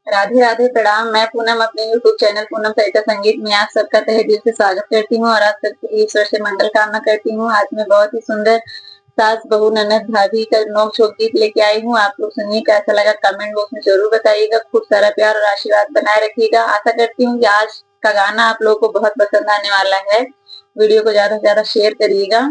राधे राधे प्रणाम। मैं पूनम अपने यूट्यूब चैनल पूनम सरिता संगीत में आप सबका तहे दिल से स्वागत करती हूँ और आप सबके लिए ईश्वर से मंगल कामना करती हूँ। आज मैं बहुत ही सुंदर सास बहू ननद भाभी का नोक झोंक गीत लेके आई हूँ। आप लोग सुनिए, कैसा लगा कमेंट बॉक्स में जरूर बताइएगा। खूब सारा प्यार और आशीर्वाद बनाए रखिएगा। आशा करती हूँ कि आज का गाना आप लोगों को बहुत पसंद आने वाला है। वीडियो को ज्यादा से ज्यादा शेयर करिएगा।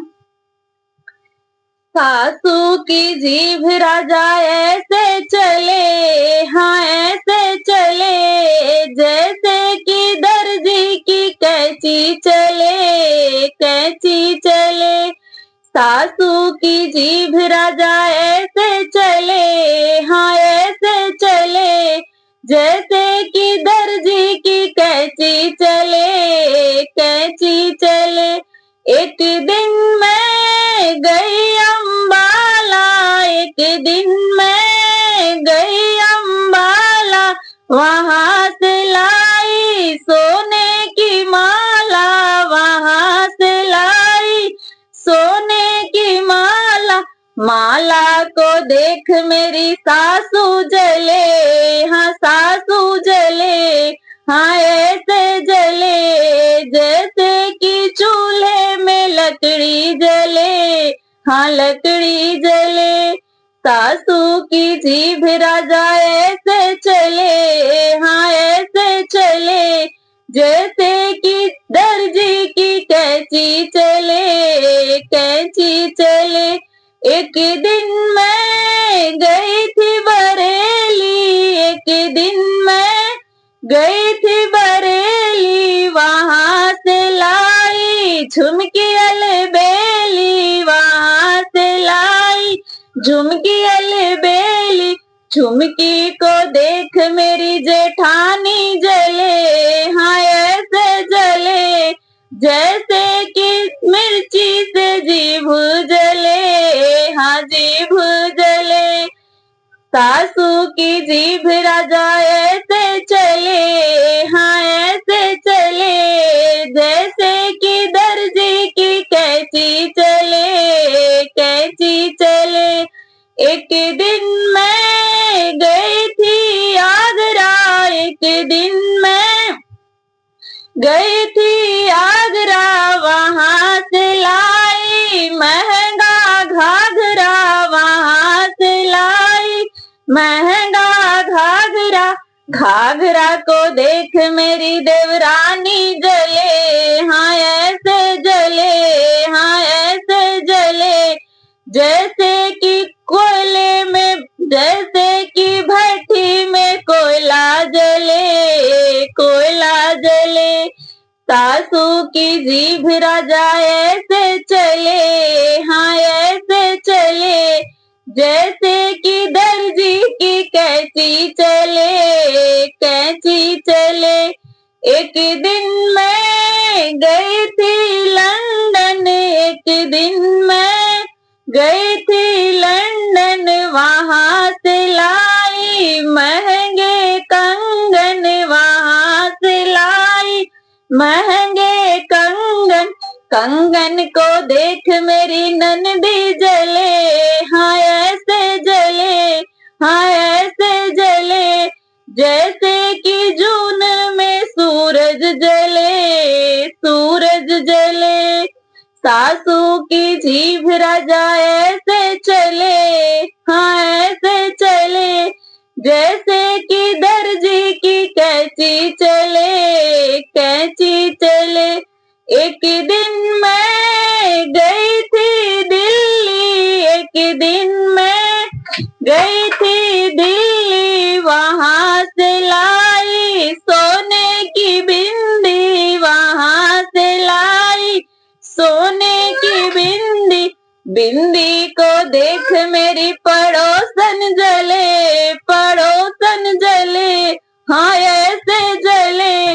सासू की जीभ राजा ऐसे चले, हाँ ऐसे चले, जैसे कि दर्जी की कैंची चले, कैंची चले। सासू की जीभ राजा ऐसे चले, हाँ ऐसे चले, जैसे कि दर्जी की कैंची चले, कैंची चले। एक दिन मैं गई अम्बाला, एक दिन मैं गई अम्बाला, वहां से लाई सोने की माला, वहां से लाई सोने की माला। माला को देख मेरी सासू जले, हाँ सासू जले, हाँ ऐसे जले, जैसे कि चूल्हे में लकड़ी जले, हाँ लकड़ी जले। सासू की जीभ राजा ऐसे चले, हाँ ऐसे चले, जैसे कि दर्जी की कैंची चले, कैंची चले। एक दिन मैं गई थी बरेली, एक दिन मैं गई थी बरेली, वहां से लाई झुमकी अलबेली, वहां से लाई झुमकी अलबेली। झुमकी को देख मेरी जेठानी जले, हाँ ऐसे जले, जैसे कि मिर्ची से जीभ जले, हाँ जीभ जले। सासू की जीभ राजा ऐसे चले, हाँ ऐसे चले, जैसे कि दर्जी की कैंची चले, कैंची चले। एक दिन मैं गई थी आगरा, एक दिन मैं गई थी आगरा, वहां से लाई महंगा घाघरा, वहां से लाई महंगा घाघरा। घाघरा को देख मेरी देवरानी जले, हाँ ऐसे जले, हाँ ऐसे जले, जैसे कि कोयले में, जैसे कि भट्टी में कोयला जले, कोयला जले। सासू की जीभ राजा ऐसे चले, हाँ ऐसे चले, जैसे कि दर्जी की कैंची चले, कैंची चले। एक दिन मैं गई थी लंदन, एक दिन मैं गई थी लंदन, वहां से लाई महंगे कंगन, वहां से लाई महंगे कंगन। कंगन को देख मेरी ननदी जले, हाँ ऐसे जले, हाँ ऐसे जले, जैसे कि जून में सूरज जले, सूरज जले। सासू की जीभ राजा ऐसे चले, हाँ ऐसे चले, जैसे कि दर्जी की कैंची चले, कैंची चले। एक दिन मैं गई थी दिल्ली, एक दिन मैं गई थी दिल्ली, वहां से लाई सोने की बिंदी, वहां से लाई सोने की बिंदी। बिंदी को देख मेरी पड़ोसन जले, पड़ोसन जले, हाँ ऐसे जले,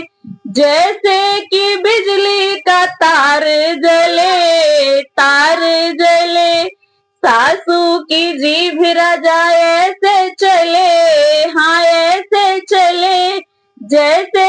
जैसे कि बिजली का तार जले, तार जले। सासू की जीभ राजा ऐसे चले, हाँ ऐसे चले, जैसे